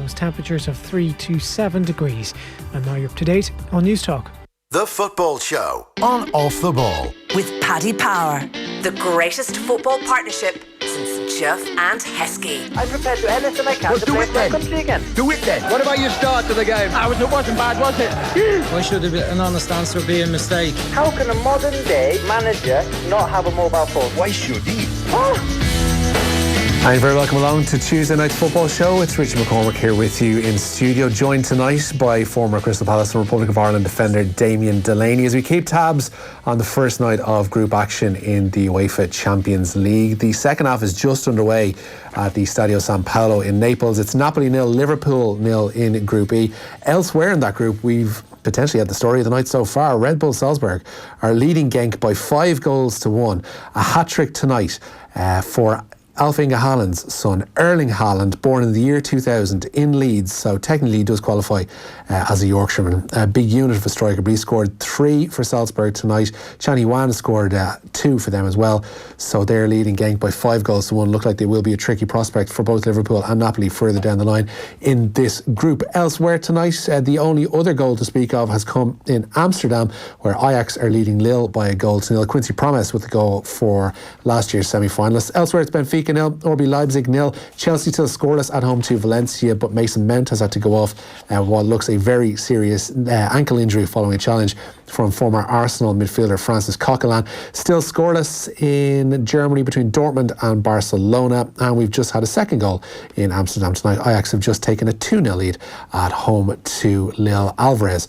Those temperatures of 3 to 7 degrees. And now you're up to date on News Talk. The Football Show on Off the Ball. With Paddy Power, the greatest football partnership since Jeff and Heskey. I'm prepared to do anything I can to play for my country again. Do it then. What about your start to the game? It wasn't bad, was it? Why should an honest answer be a mistake? How can a modern day manager not have a mobile phone? Why should he? Hi, and very welcome along to Tuesday night's football show. It's Richie McCormick here with you in studio, joined tonight by former Crystal Palace and Republic of Ireland defender Damien Delaney as we keep tabs on the first night of group action in the UEFA Champions League. The second half is just underway at the Stadio San Paolo in Naples. It's Napoli 0, Liverpool 0 in Group E. Elsewhere in that group, we've potentially had the story of the night so far. Red Bull Salzburg are leading Genk by 5-1. A hat-trick tonight for Alf Inge Haaland's son, Erling Haaland, born in the year 2000 in Leeds, so technically he does qualify as a Yorkshireman. A big unit of a striker, but he scored 3 for Salzburg tonight. Chani Wan scored 2 for them as well, so they're leading Genk by 5-1. Look like they will be a tricky prospect for both Liverpool and Napoli further down the line in this group. Elsewhere tonight, the only other goal to speak of has come in Amsterdam, where Ajax are leading Lille by 1-0. Quincy Promes with the goal for last year's semi-finalists. Elsewhere, it's Benfica 0, RB Leipzig 0. Chelsea still scoreless at home to Valencia, but Mason Mount has had to go off what looks a very serious ankle injury following a challenge from former Arsenal midfielder Francis Coquelin. Still scoreless in Germany between Dortmund and Barcelona, and we've just had a second goal in Amsterdam tonight. Ajax have just taken a 2-0 lead at home to Lille. Alvarez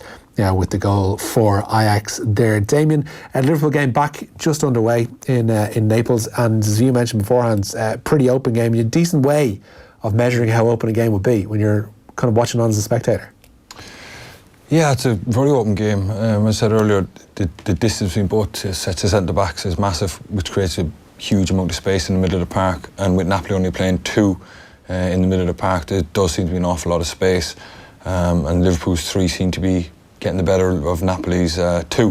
with the goal for Ajax there. Damien, Liverpool game back just underway in Naples, and as you mentioned beforehand, pretty open game. A decent way of measuring how open a game would be when you're kind of watching on as a spectator. Yeah, it's a very open game. As I said earlier, the distance between both sets of centre-backs is massive, which creates a huge amount of space in the middle of the park, and with Napoli only playing 2 in the middle of the park, there does seem to be an awful lot of space, and Liverpool's 3 seem to be getting the better of Napoli's 2,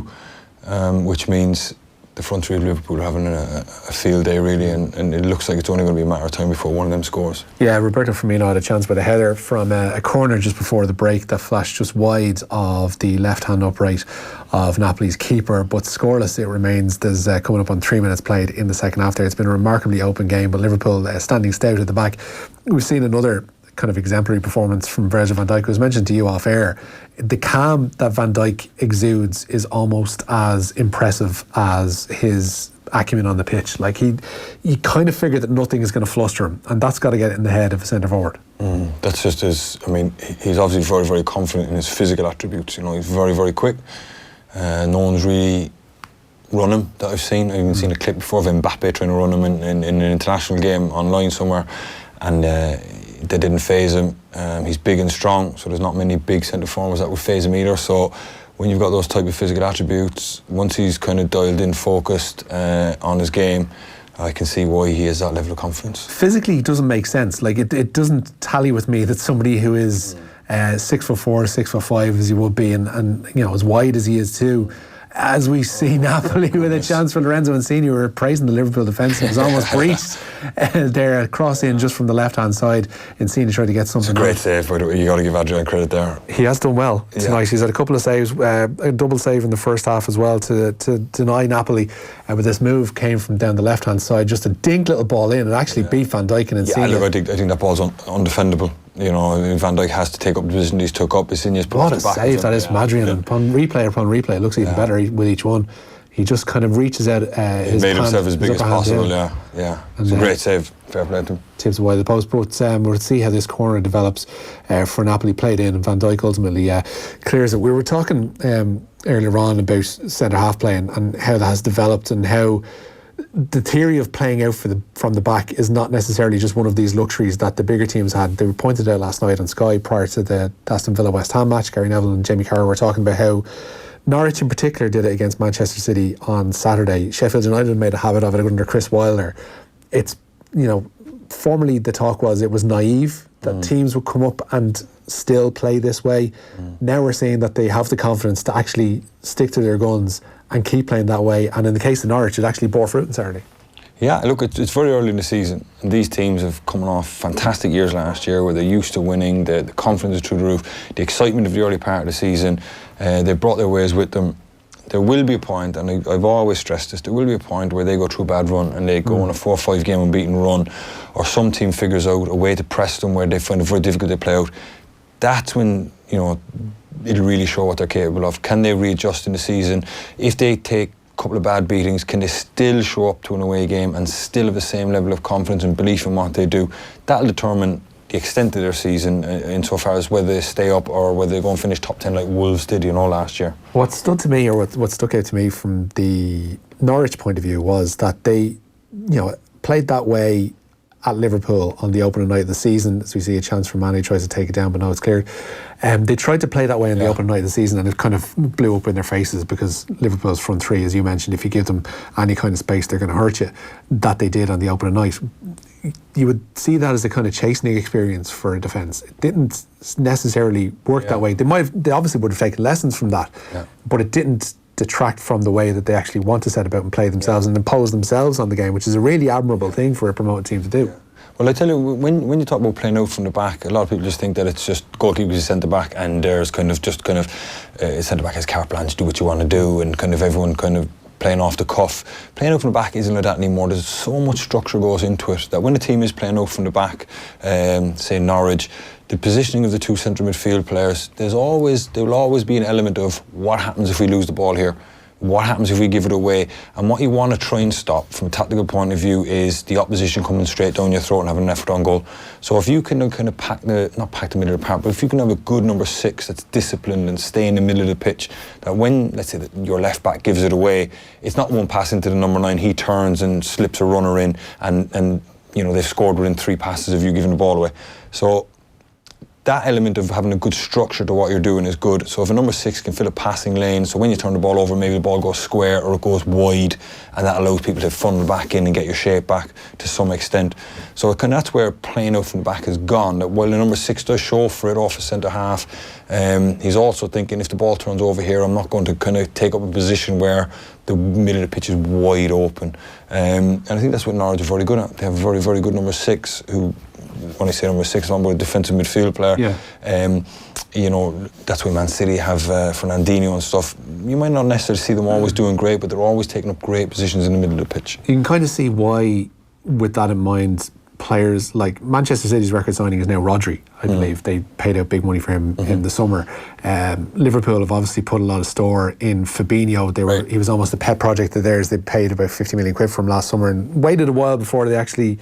which means the front 3 of Liverpool are having a field day really, and it looks like it's only going to be a matter of time before one of them scores. Yeah, Roberto Firmino had a chance with a header from a corner just before the break that flashed just wide of the left-hand upright of Napoli's keeper, but scoreless it remains. There's coming up on 3 minutes played in the second half there. It's been a remarkably open game, but Liverpool standing stout at the back. We've seen another kind of exemplary performance from Virgil van Dijk. It was mentioned to you off air. The calm that Van Dijk exudes is almost as impressive as his acumen on the pitch. Like you kind of figure that nothing is going to fluster him, and that's got to get in the head of a centre forward. That's just his. I mean, he's obviously very, very confident in his physical attributes. You know, he's very, very quick. No one's really run him that I've seen. I've even seen a clip before of Mbappe trying to run him in an international game online somewhere, and they didn't phase him. He's big and strong, so there's not many big centre forwards that would phase him either. So when you've got those type of physical attributes, once he's kind of dialed in, focused on his game, I can see why he has that level of confidence. Physically, it doesn't make sense. Like it doesn't tally with me that somebody who is 6'4", 6'5" as he would be, and you know, as wide as he is too. As we see Napoli with a chance for Lorenzo Insigne, who were praising the Liverpool defence, it was almost breached there, cross in just from the left-hand side. Insigne tried to get something. It's a great save, by the way. You got to give Adrian credit there. He has done well tonight. He's had a couple of saves, a double save in the first half as well to deny Napoli. But this move came from down the left-hand side, just a dink little ball in, and actually beat Van Dijk and Insigne. Yeah, look, I think that ball's undefendable. You know, Van Dijk has to take up the position he's took up. Insigne's put what a back save that is from Adrian. And upon replay, it looks even better with each one. He just kind of reaches out his made hand, himself as big as possible, yeah. It's a And, great save. Fair play to him. Tips wide of the post, but we'll see how this corner develops for Napoli. Played in, and Van Dijk ultimately clears it. We were talking earlier on about centre-half play and how that has developed, and how the theory of playing out from the back is not necessarily just one of these luxuries that the bigger teams had. They were pointed out last night on Sky prior to the Aston Villa West Ham match. Gary Neville and Jamie Carragher were talking about how Norwich in particular did it against Manchester City on Saturday. Sheffield United made a habit of it under Chris Wilder. It's, you know, formerly the talk was it was naive that teams would come up and still play this way. Now we're seeing that they have the confidence to actually stick to their guns and keep playing that way. And in the case of Norwich, it actually bore fruit on Saturday. Yeah, look, it's very early in the season, and these teams have come off fantastic years last year where they're used to winning, the confidence is through the roof, the excitement of the early part of the season, they brought their ways with them. There will be a point, and I've always stressed this, there will be a point where they go through a bad run and they go on a 4 or 5 game unbeaten run, or some team figures out a way to press them where they find it very difficult to play out. That's when, it'll really show what they're capable of. Can they readjust in the season? If they take couple of bad beatings, can they still show up to an away game and still have the same level of confidence and belief in what they do? That'll determine the extent of their season insofar as whether they stay up or whether they go and finish top 10 like Wolves did, last year. What stood to me, or what stuck out to me from the Norwich point of view, was that they, played that way at Liverpool on the opening night of the season, as we see a chance for Mane, tries to take it down, but no, it's cleared. They tried to play that way on the opening night of the season, and it kind of blew up in their faces because Liverpool's front three, as you mentioned, if you give them any kind of space, they're going to hurt you. That they did on the opening night. You would see that as a kind of chastening experience for a defence. It didn't necessarily work that way. They obviously would have taken lessons from that, but it didn't detract from the way that they actually want to set about and play themselves and impose themselves on the game, which is a really admirable thing for a promoted team to do. Yeah. Well, I tell you, when you talk about playing out from the back, a lot of people just think that it's just goalkeepers is centre back and there's centre back has carte blanche, do what you want to do, and kind of everyone kind of playing off the cuff. Playing out from the back isn't like that anymore. There's so much structure goes into it that when a team is playing out from the back, say Norwich, the positioning of the two central midfield players, there will always be an element of what happens if we lose the ball here. What happens if we give it away? And what you want to try and stop from a tactical point of view is the opposition coming straight down your throat and having an effort on goal. So if you can kind of not pack the middle of the park, but if you can have a good number 6 that's disciplined and stay in the middle of the pitch, that when, let's say, that your left back gives it away, it's not one pass into the number 9, he turns and slips a runner in, and they've scored within 3 passes of you giving the ball away. So that element of having a good structure to what you're doing is good. So if a number 6 can fill a passing lane, so when you turn the ball over, maybe the ball goes square or it goes wide, and that allows people to funnel back in and get your shape back to some extent. So that's where playing out from the back has gone. That while the number 6 does show for it off a centre half, he's also thinking, if the ball turns over here, I'm not going to kind of take up a position where the middle of the pitch is wide open. And I think that's what Norwich are very good at. They have a very, very good number 6 who, when I say number 6, I'm about a defensive midfield player. That's why Man City have Fernandinho and stuff. You might not necessarily see them always doing great, but they're always taking up great positions in the middle of the pitch. You can kind of see why, with that in mind, players like Manchester City's record signing is now Rodri, I believe. They paid out big money for him in the summer. Liverpool have obviously put a lot of store in Fabinho. He was almost a pet project of theirs. They paid about 50 million quid for him last summer and waited a while before they actually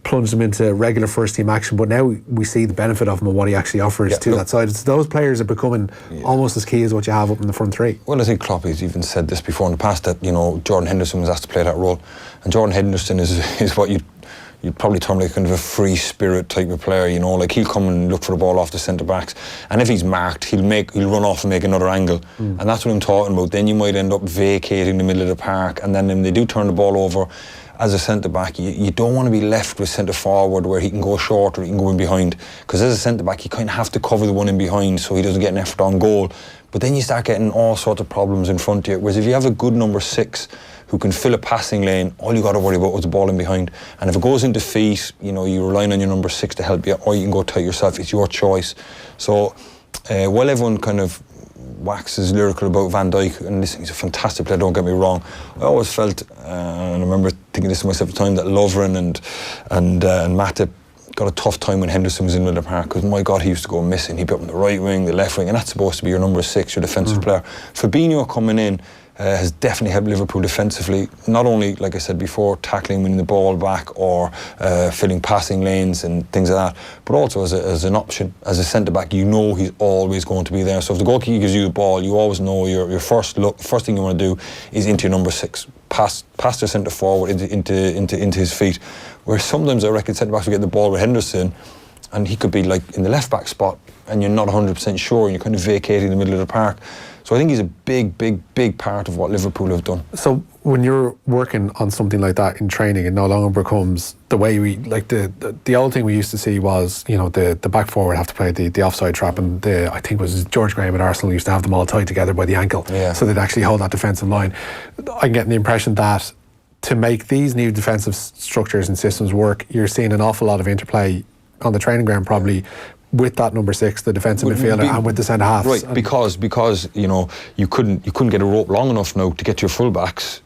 plunged him into regular first team action, but now we see the benefit of him and what he actually offers to that side. It's those players are becoming almost as key as what you have up in the front three. Well, I think Klopp has even said this before in the past, that Jordan Henderson was asked to play that role, and Jordan Henderson is what you'd probably term like kind of a free spirit type of player, like he'll come and look for the ball off the centre backs, and if he's marked, he'll run off and make another angle, and that's what I'm talking about. Then you might end up vacating the middle of the park, and then when they do turn the ball over, as a centre-back, you don't want to be left with centre-forward where he can go short or he can go in behind, because as a centre-back you kind of have to cover the one in behind so he doesn't get an effort on goal. But then you start getting all sorts of problems in front of you, whereas if you have a good number 6 who can fill a passing lane, all you got to worry about is the ball in behind. And if it goes into feet, you're relying on your number 6 to help you, or you can go tight yourself. It's your choice. So while everyone kind of waxes lyrical about Van Dijk, and listen, he's a fantastic player, don't get me wrong, I always felt, and I remember thinking this to myself at the time, that Lovren and Matip got a tough time when Henderson was in the park, because my God, he used to go missing. He'd be up on the right wing, the left wing, and that's supposed to be your number 6, your defensive player. Fabinho coming in has definitely helped Liverpool defensively, not only, like I said before, tackling, winning the ball back, or filling passing lanes and things like that, but also as an option, as a centre-back, he's always going to be there. So if the goalkeeper gives you the ball, you always know your first thing you want to do is into your number 6, pass the centre-forward into his feet, where sometimes I reckon centre-backs will get the ball with Henderson, and he could be like in the left-back spot, and you're not 100% sure, and you're kind of vacating the middle of the park. So I think he's a big, big, big part of what Liverpool have done. So when you're working on something like that in training, it no longer becomes the way we, like the old thing we used to see was, the back four would have to play the offside trap, and I think it was George Graham at Arsenal used to have them all tied together by the ankle, so they'd actually hold that defensive line. I'm getting the impression that to make these new defensive structures and systems work, you're seeing an awful lot of interplay on the training ground, probably with that number 6, the defensive midfielder, and with the centre halves. Right, because you know you couldn't get a rope long enough now to get to your fullbacks.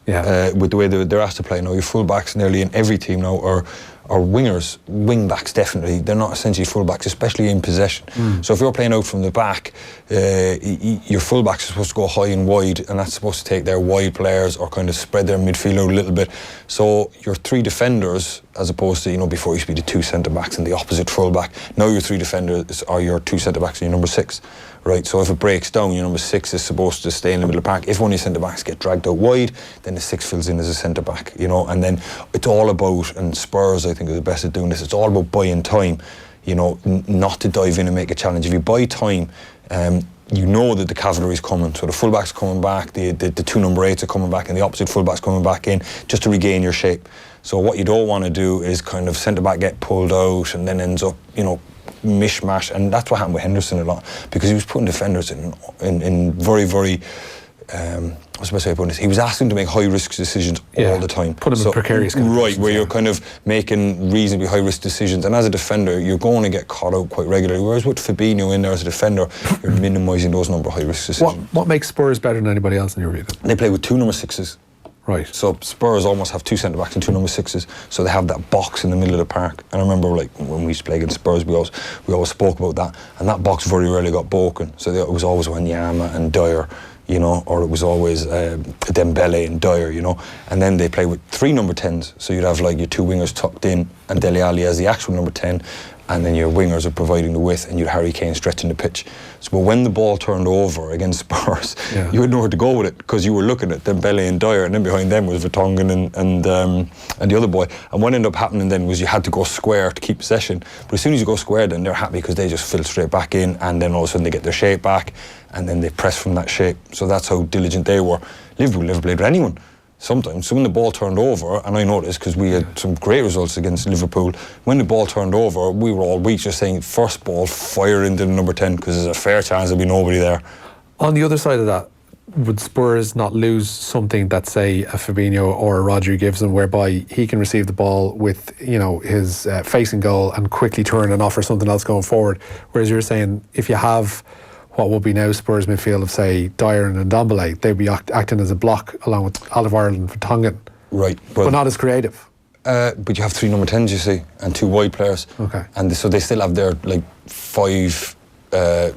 With the way they're asked to play now, your fullbacks nearly in every team now are wingers, wing-backs definitely. They're not essentially full-backs, especially in possession. So if you're playing out from the back, your full-backs are supposed to go high and wide, and that's supposed to take their wide players or kind of spread their midfield out a little bit. So your 3 defenders, as opposed to, you know, before you used to be the 2 centre-backs and the opposite full-back, now your 3 defenders are your 2 centre-backs and your number 6. Right, so if it breaks down, your number 6 is supposed to stay in the middle of the park. If one of your centre-backs get dragged out wide, then the 6 fills in as a centre-back, you know, and then it's all about, and Spurs, I think, are the best at doing this, it's all about buying time, you know, not to dive in and make a challenge. If you buy time, you know that the cavalry's coming, so the full-back's coming back, the 2 number 8s are coming back, and the opposite full-back's coming back in, just to regain your shape. So what you don't want to do is kind of centre-back get pulled out and then ends up, you know, mishmash, and that's what happened with Henderson a lot, because he was putting defenders in very, very what's the best way of putting this? He was asking to make high risk decisions all the time. Put him in precarious conditions. Right, where you're kind of making reasonably high risk decisions, and as a defender you're going to get caught out quite regularly, whereas with Fabinho in there as a defender, you're minimising those number of high risk decisions. What makes Spurs better than anybody else in your view? They play with 2 number 6s. Right. So Spurs almost have 2 centre-backs and 2 number 6s, so they have that box in the middle of the park. And I remember, like, when we used to play against Spurs, we always spoke about that, and that box very rarely got broken. So it was always Wanyama and Dyer, you know, or it was always Dembele and Dyer, you know. And then they play with 3 number 10s, so you'd have like your 2 wingers tucked in and Dele Alli as the actual number 10, and then your wingers are providing the width, and you'd Harry Kane stretching the pitch. So, but when the ball turned over against Spurs, you had nowhere to go with it, because you were looking at Dembele and Dyer, and then behind them was Vertonghen and the other boy. And what ended up happening then was you had to go square to keep possession. But as soon as you go square, then they're happy, because they just fill straight back in, and then all of a sudden they get their shape back, and then they press from that shape. So that's how diligent they were. Liverpool never played with anyone. Sometimes, so when the ball turned over, and I know this because we had some great results against Liverpool, when the ball turned over, we were all week just saying, first ball, fire into the number 10, because there's a fair chance there'll be nobody there. On the other side of that, would Spurs not lose something that, say, a Fabinho or a Rodri gives them, whereby he can receive the ball with, you know, his facing goal and quickly turn and offer something else going forward? Whereas you're saying, if you have what will be now Spurs midfield of, say, Dyer and Ndombele, they'd be acting as a block along with Alderweireld and Vertonghen. Right. But not as creative. But you have 3 number 10s, you see, and 2 wide players. Okay. And so they still have their, like, 5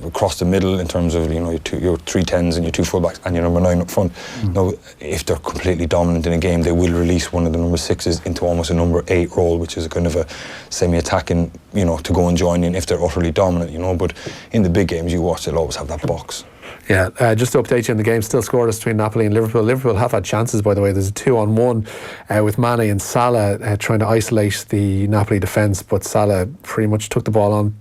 across the middle in terms of, you know, your 3 10s and your 2 fullbacks and your number 9 up front. Now, if they're completely dominant in a game, they will release one of the number 6s into almost a number 8 role, which is a kind of a semi-attacking, you know, to go and join in if they're utterly dominant, you know. But in the big games you watch, they'll always have that box. Yeah, just to update you on the game, still scoreless between Napoli and Liverpool. Liverpool have had chances, by the way. There's a 2-on-1 with Mane and Salah trying to isolate the Napoli defence, but Salah pretty much took the ball on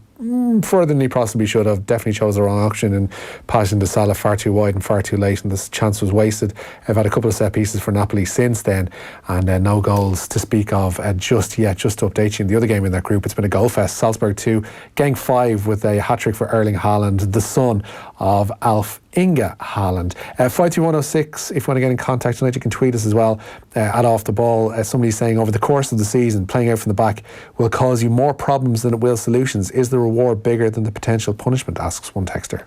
further than he possibly should have. Definitely chose the wrong option and passing to Salah far too wide and far too late, and this chance was wasted. I've had a couple of set pieces for Napoli since then, and no goals to speak of just yet. Just to update you, in the other game in that group, it's been a goal fest. Salzburg 2, Genk 5 with a hat-trick for Erling Haaland, the son of Alf Inge Haaland. 52106, if you want to get in contact tonight, you can tweet us as well at Off The Ball. Somebody's saying, over the course of the season, playing out from the back will cause you more problems than it will solutions. Is the reward bigger than the potential punishment, asks one texter.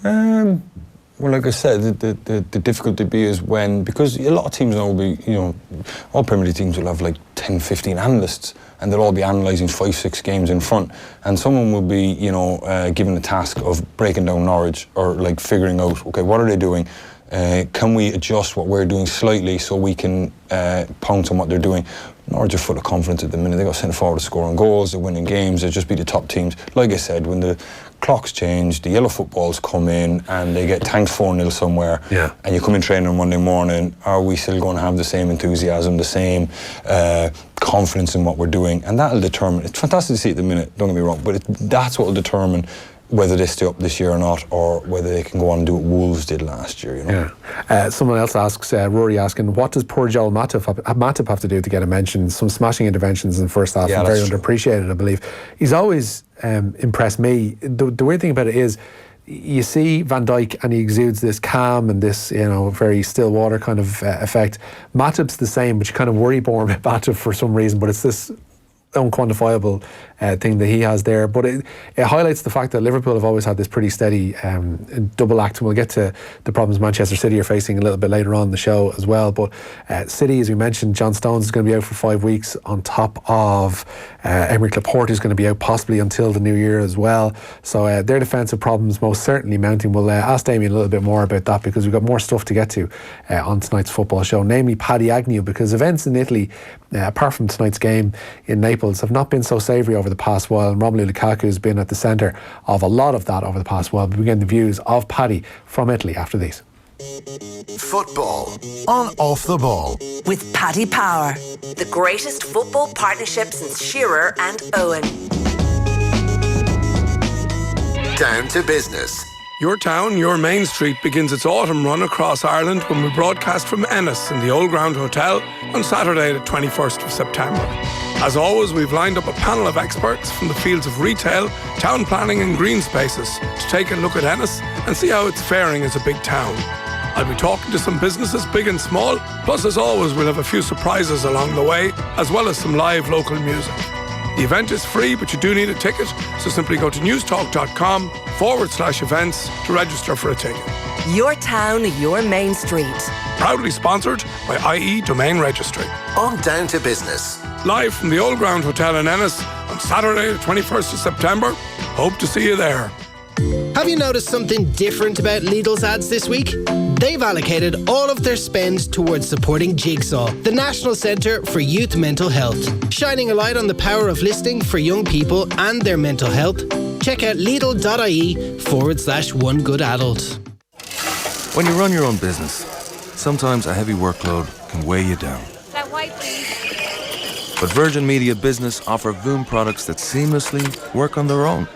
Well, like I said, the difficulty is when, because a lot of teams now will be, you know, all Premier League teams will have like 10, 15 analysts, and they'll all be analysing 5, 6 games in front, and someone will be, you know, given the task of breaking down Norwich, or like figuring out, okay, what are they doing? Can we adjust what we're doing slightly so we can pounce on what they're doing? Norwich are full of confidence at the minute. They got sent forward to scoring goals, they're winning games, they'll just be the top teams. Like I said, when the clocks change, the yellow footballs come in and they get tanked 4-0 somewhere, and you come in training on Monday morning, are we still going to have the same enthusiasm, the same confidence in what we're doing? And that'll determine, it's fantastic to see at the minute, don't get me wrong, but that's what will determine whether they stay up this year or not, or whether they can go on and do what Wolves did last year, you know. Someone else asks, Rory asking, what does poor Joel Matip have to do to get a mention? Some smashing interventions in the first half, and very underappreciated, I believe. He's always impressed me. The weird thing about it is, you see Van Dijk and he exudes this calm and this, very still water kind of effect. Matip's the same, but you kind of worry more about Matip for some reason, but it's this unquantifiable thing that he has there. But it highlights the fact that Liverpool have always had this pretty steady double act, and we'll get to the problems Manchester City are facing a little bit later on in the show as well. But City, as we mentioned, John Stones is going to be out for 5 weeks, on top of Aymeric Laporte, who's going to be out possibly until the new year as well. So their defensive problems most certainly mounting. We'll ask Damien a little bit more about that, because we've got more stuff to get to on tonight's football show, namely Paddy Agnew, because events in Italy, apart from tonight's game in Naples, have not been so savoury over the past while, and Romelu Lukaku has been at the centre of a lot of that over the past while. We begin the views of Paddy from Italy after these. Football on Off the Ball. With Paddy Power, the greatest football partnership since Shearer and Owen. Down to business. Your town, your main street begins its autumn run across Ireland when we broadcast from Ennis in the Old Ground Hotel on Saturday the 21st of September. As always, we've lined up a panel of experts from the fields of retail, town planning and green spaces to take a look at Ennis and see how it's faring as a big town. I'll be talking to some businesses big and small, plus as always we'll have a few surprises along the way, as well as some live local music. The event is free, but you do need a ticket, so simply go to newstalk.com/events to register for a ticket. Your town, your main street. Proudly sponsored by IE Domain Registry. On Down to Business. Live from the Old Ground Hotel in Ennis on Saturday the 21st of September. Hope to see you there. Have you noticed something different about Lidl's ads this week? They've allocated all of their spend towards supporting Jigsaw, the National Centre for Youth Mental Health. Shining a light on the power of listening for young people and their mental health, check out Lidl.ie/onegoodadult. When you run your own business, sometimes a heavy workload can weigh you down. That white, please. But Virgin Media Business offer Voom products that seamlessly work on their own.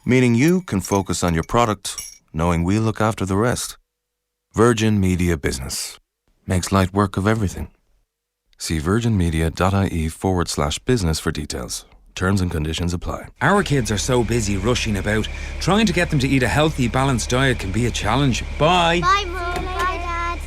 Meaning you can focus on your product, knowing we look after the rest. Virgin Media Business makes light work of everything. See virginmedia.ie/business for details. Terms and conditions apply. Our kids are so busy rushing about. Trying to get them to eat a healthy, balanced diet can be a challenge. Bye. Bye, Mum. Bye, Dad.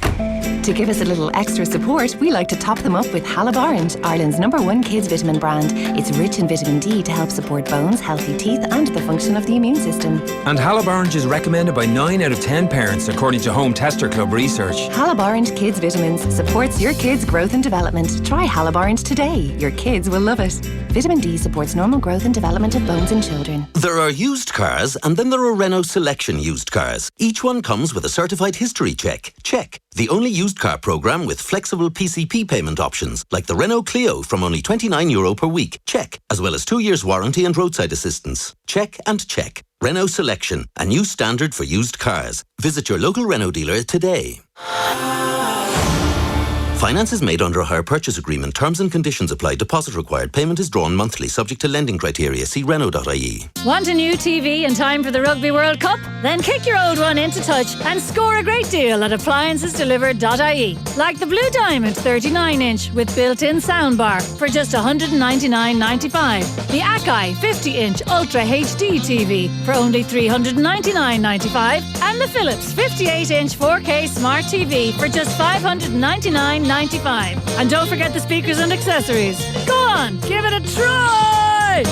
To give us a little extra support, we like to top them up with Halib Orange, Ireland's #1 kids vitamin brand. It's rich in vitamin D to help support bones, healthy teeth and the function of the immune system. And Halib Orange is recommended by 9 out of 10 parents, according to Home Tester Club research. Halib Orange Kids Vitamins supports your kids' growth and development. Try Halib Orange today. Your kids will love it. Vitamin D supports normal growth and development of bones in children. There are used cars, and then there are Renault Selection used cars. Each one comes with a certified history check. Check. The only used car programme with flexible PCP payment options, like the Renault Clio from only €29 per week. Check. As well as 2 years warranty and roadside assistance. Check and check. Renault Selection, a new standard for used cars. Visit your local Renault dealer today. Finance is made under a hire purchase agreement. Terms and conditions apply. Deposit required. Payment is drawn monthly, subject to lending criteria. See Renault.ie. Want a new TV in time for the Rugby World Cup? Then kick your old one into touch and score a great deal at appliancesdelivered.ie. Like the Blue Diamond 39-inch with built-in soundbar for just $199.95. The Akai 50-inch Ultra HD TV for only $399.95. And the Philips 58-inch 4K Smart TV for just $599.95. And don't forget the speakers and accessories. Go on, give it a try!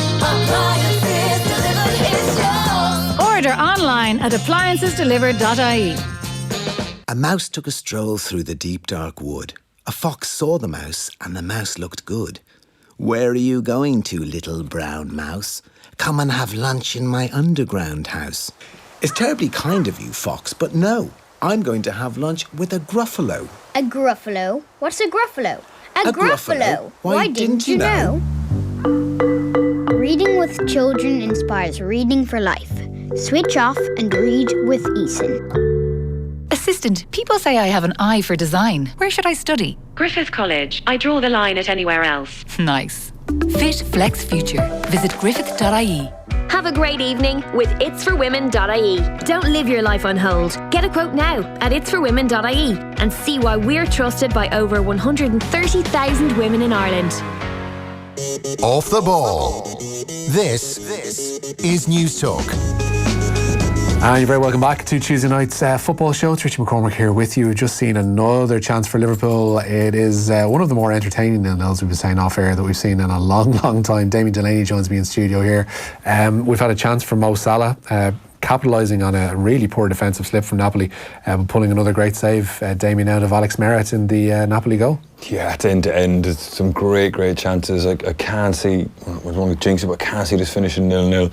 Order online at appliancesdelivered.ie. A mouse took a stroll through the deep dark wood. A fox saw the mouse and the mouse looked good. "Where are you going to, little brown mouse? Come and have lunch in my underground house." "It's terribly kind of you, fox, but no. I'm going to have lunch with a gruffalo." A gruffalo? What's a gruffalo? A gruffalo? Why didn't you know? Reading with children inspires reading for life. Switch off and read with Eason. Assistant, people say I have an eye for design. Where should I study? Griffith College. I draw the line at anywhere else. Nice. Fit Flex Future. Visit griffith.ie. Have a great evening with itsforwomen.ie. Don't live your life on hold. Get a quote now at itsforwomen.ie and see why we're trusted by over 130,000 women in Ireland. Off the ball. This is News Talk. And you're very welcome back to Tuesday night's football show. It's Richie McCormick here with you. We've just seen another chance for Liverpool. It is one of the more entertaining nil-nils we've been saying off air that we've seen in a long, long time. Damien Delaney joins me in studio here. We've had a chance for Mo Salah, capitalising on a really poor defensive slip from Napoli, pulling another great save, Damien, out of Alex Meret in the Napoli goal. Yeah, it's end to end. It's some great chances. I can't see, I don't want to jinx it, but I can't see this finishing 0-0.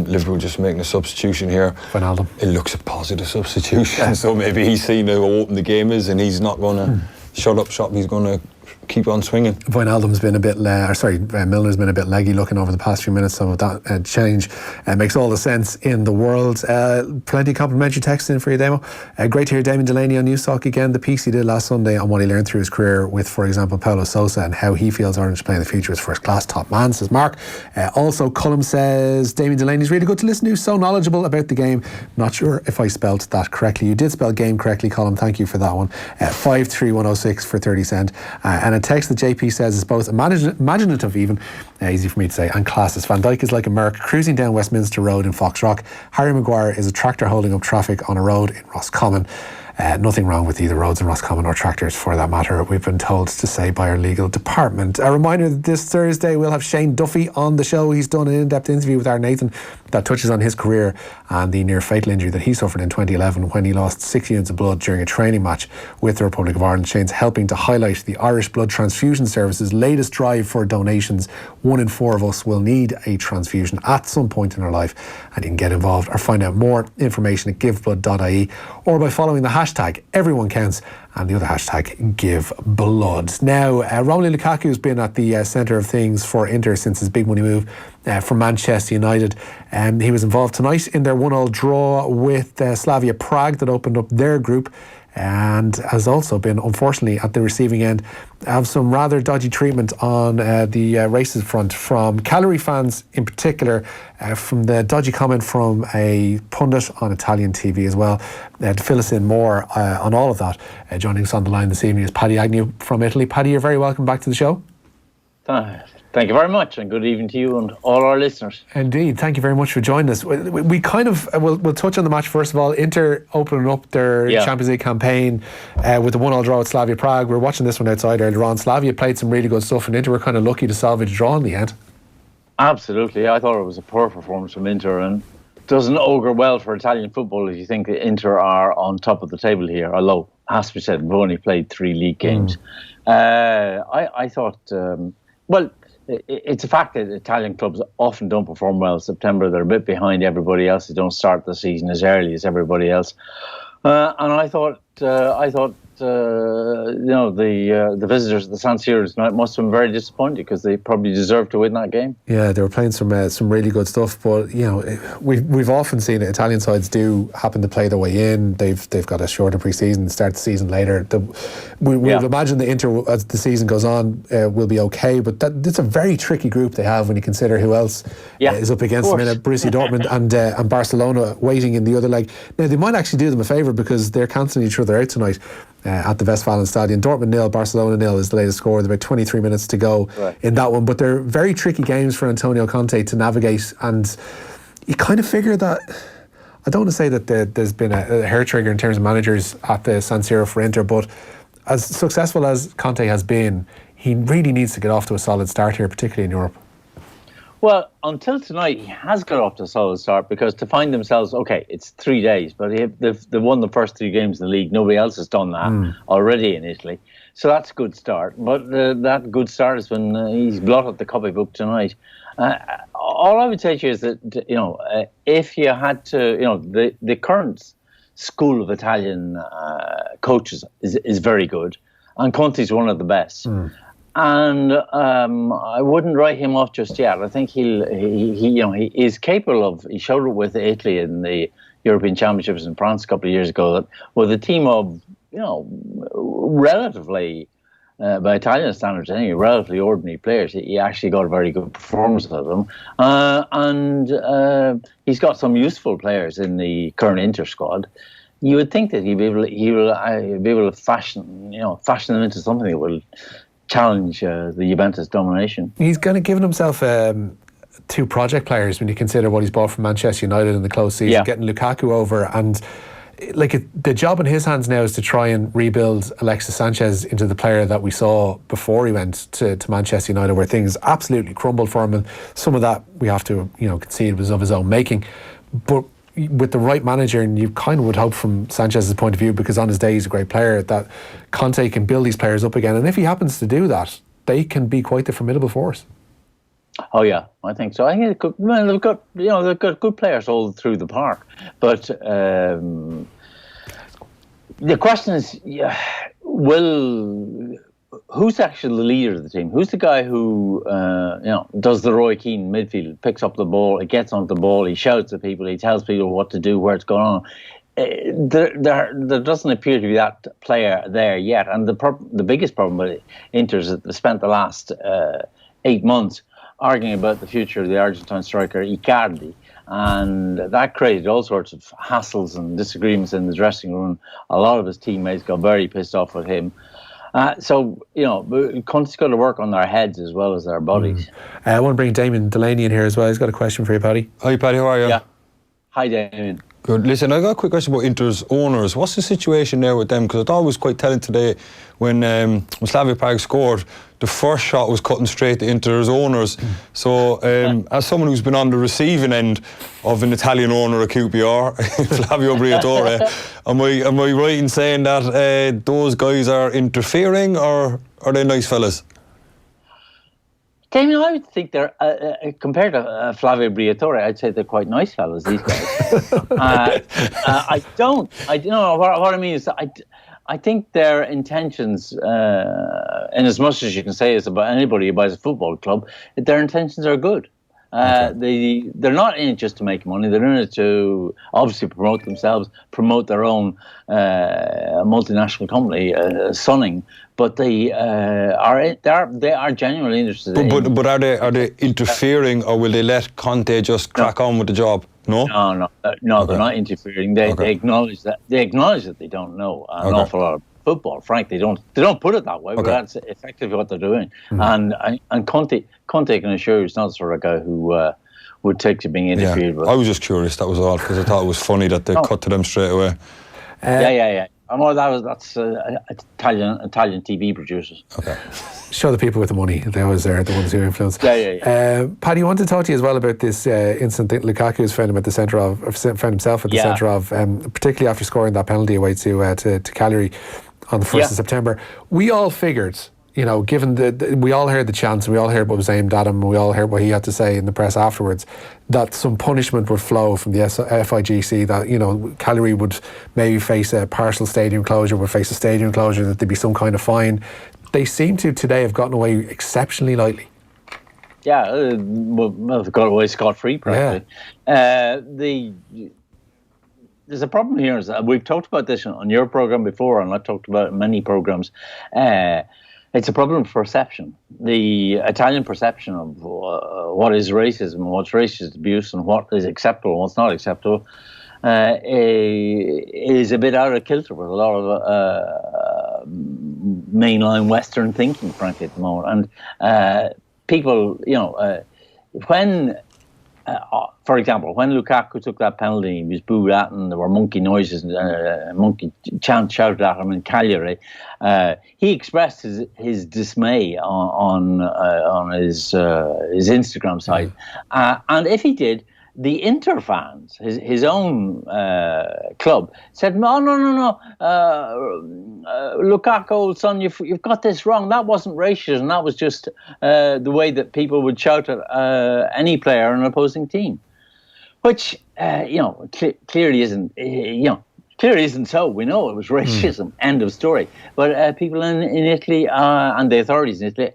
Liverpool just making a substitution here. Wijnaldum. It looks a positive substitution, so maybe he's seen how open the game is and he's not going to shut up shop. He's going to keep on swinging. Wijnaldum's been a bit, Milner's been a bit leggy looking over the past few minutes, so that change makes all the sense in the world. Plenty of complimentary texts in for you, Damo. Great to hear Damien Delaney on News Talk again. The piece he did last Sunday on what he learned through his career with, for example, Paulo Sousa, and how he feels Ireland should play in the future is first class, top man, says Mark. Also, Cullum says Damien Delaney's really good to listen to, so knowledgeable about the game. Not sure if I spelt that correctly. You did spell game correctly, Cullum. Thank you for that one. 53106 for 30 cent. And a text that JP says is both imaginative, even easy for me to say, and classless. Van Dijk is like a Merc cruising down Westminster Road in Foxrock. Harry Maguire is a tractor holding up traffic on a road in Roscommon. Nothing wrong with either roads in Roscommon or tractors for that matter, we've been told to say by our legal department. A reminder that this Thursday we'll have Shane Duffy on the show. He's done an in-depth interview with our Nathan that touches on his career and the near fatal injury that he suffered in 2011 when he lost 6 units of blood during a training match with the Republic of Ireland. Shane's helping to highlight the Irish Blood Transfusion Service's latest drive for donations. 1 in 4 of us will need a transfusion at some point in our life, and you can get involved or find out more information at giveblood.ie or by following the hashtag Everyone Counts and the other hashtag GiveBlood. Now, Romelu Lukaku has been at the centre of things for Inter since his big money move from Manchester United. He was involved tonight in their 1-1 draw with Slavia Prague that opened up their group, and has also been, unfortunately, at the receiving end of some rather dodgy treatment on the races front from Cagliari fans in particular, from the dodgy comment from a pundit on Italian TV as well. To fill us in more on all of that, joining us on the line this evening is Paddy Agnew from Italy. Paddy, you're very welcome back to the show. Thank you very much, and good evening to you and all our listeners. Indeed, thank you very much for joining us. We kind of we'll touch on the match first of all. Inter opening up their Champions League campaign with the 1-1 draw with Slavia Prague. We were watching this one outside earlier on. Slavia played some really good stuff, and Inter were kind of lucky to salvage a draw in the end. Absolutely, I thought it was a poor performance from Inter, and doesn't augur well for Italian football if you think that Inter are on top of the table here. Although, has to be said, we've only played 3 league games. I thought, it's a fact that Italian clubs often don't perform well in September. They're a bit behind everybody else. They don't start the season as early as everybody else. And I thought, the visitors at the San Siro tonight must have been very disappointed because they probably deserved to win that game. Yeah, they were playing some really good stuff, but we've often seen that Italian sides do happen to play their way in. They've got a shorter pre-season, start the season later. We'll imagine the Inter, as the season goes on, will be okay, but it's a very tricky group they have when you consider who else is up against them in Borussia Dortmund and Barcelona waiting in the other leg. Now, they might actually do them a favour because they're cancelling each other out tonight at the Westfalenstadion. Dortmund 0, Barcelona 0 is the latest score with about 23 minutes to go in that one, but they're very tricky games for Antonio Conte to navigate, and you kind of figure that, I don't want to say that there's been a hair trigger in terms of managers at the San Siro for Inter, but as successful as Conte has been, he really needs to get off to a solid start here, particularly in Europe. Well, until tonight, he has got off to a solid start because to find themselves, it's 3 days, but they've won the first 3 games in the league. Nobody else has done that already in Italy. So that's a good start. But that good start is when he's blotted the copybook tonight. All I would say to you is that, if you had to, the current school of Italian coaches is very good, and Conte's one of the best. And I wouldn't write him off just yet. I think he is capable of. He showed it with Italy in the European Championships in France a couple of years ago. That with a team of relatively, by Italian standards, anyway, relatively ordinary players, he actually got a very good performance out of them. And he's got some useful players in the current Inter squad. You would think that he will be able to fashion them into something that will challenge the Juventus domination. He's kind of given himself 2 project players when you consider what he's bought from Manchester United in the close season, getting Lukaku over, and the job in his hands now is to try and rebuild Alexis Sanchez into the player that we saw before he went to Manchester United, where things absolutely crumbled for him, and some of that we have to concede was of his own making. But with the right manager, and you kind of would hope from Sanchez's point of view, because on his day he's a great player, that Conte can build these players up again, and if he happens to do that, they can be quite the formidable force. Oh yeah, I think so. I think they've got good players all through the park, but the question is, who's actually the leader of the team? Who's the guy who does the Roy Keane midfield, picks up the ball, he gets onto the ball, he shouts at people, he tells people what to do, where it's going on. There doesn't appear to be that player there yet, and the biggest problem with Inter is that they spent the last 8 months arguing about the future of the Argentine striker Icardi, and that created all sorts of hassles and disagreements in the dressing room. A lot of his teammates got very pissed off with him. Conte's got to work on their heads as well as their bodies. I want to bring Damien Delaney in here as well. He's got a question for you, Paddy. Hi, Paddy, how are you? Yeah. Hi, Damien. Good. Listen, I got a quick question about Inter's owners. What's the situation there with them? Because I thought it was quite telling today when Slavia Prague scored. The first shot was cutting straight to Inter's owners. So, as someone who's been on the receiving end of an Italian owner at QPR, Flavio Briatore, am I right in saying that those guys are interfering, or are they nice fellas? Damien, I would think they're, compared to Flavio Briatore, I'd say they're quite nice fellas, these guys. What I mean is, I think their intentions, in as much as you can say it's about anybody who buys a football club, their intentions are good. They're not in it just to make money. They're in it to obviously promote themselves, promote their own multinational company, Sunning. But they are genuinely interested. But are they interfering, or will they let Conte just crack on with the job? No, okay. They're not interfering. They acknowledge that they don't know an awful lot of football. Frankly, they don't put it that way. But that's effectively what they're doing. Mm-hmm. And Conte can assure you, he's not the sort of guy who would take to being interfered with. I was just curious. That was all, because I thought it was funny that they cut to them straight away. Yeah. That's Italian TV producers. Okay. Show the people with the money. They always are the ones who influence. Yeah. Paddy, I want to talk to you as well about this incident that Lukaku has found himself at the centre of, particularly after scoring that penalty away to Cagliari on the 1st of September. We all figured, given we all heard the chants, and we all heard what was aimed at him, and we all heard what he had to say in the press afterwards, that some punishment would flow from the FIGC, that, Cagliari would maybe face a partial stadium closure, would face a stadium closure, that there'd be some kind of fine. They seem to today have gotten away exceptionally lightly. Yeah, they've got away scot-free, practically. There's a problem here. Is that we've talked about this on your programme before, and I've talked about it in many programmes. It's a problem of perception. The Italian perception of what is racism, what's racist abuse, and what is acceptable and what's not acceptable is a bit out of kilter with a lot of mainline Western thinking, frankly, at the moment. And people, when, for example, when Lukaku took that penalty, he was booed at, and there were monkey noises, monkey chants shouted at him in Cagliari. He expressed his dismay on his Instagram site, and if he did, the Inter fans, his own club, said, no, Lukaku, old son, you've got this wrong. That wasn't racism. That was just the way that people would shout at any player on an opposing team, which clearly isn't. Clearly isn't so. We know it was racism. End of story. But people in Italy and the authorities in Italy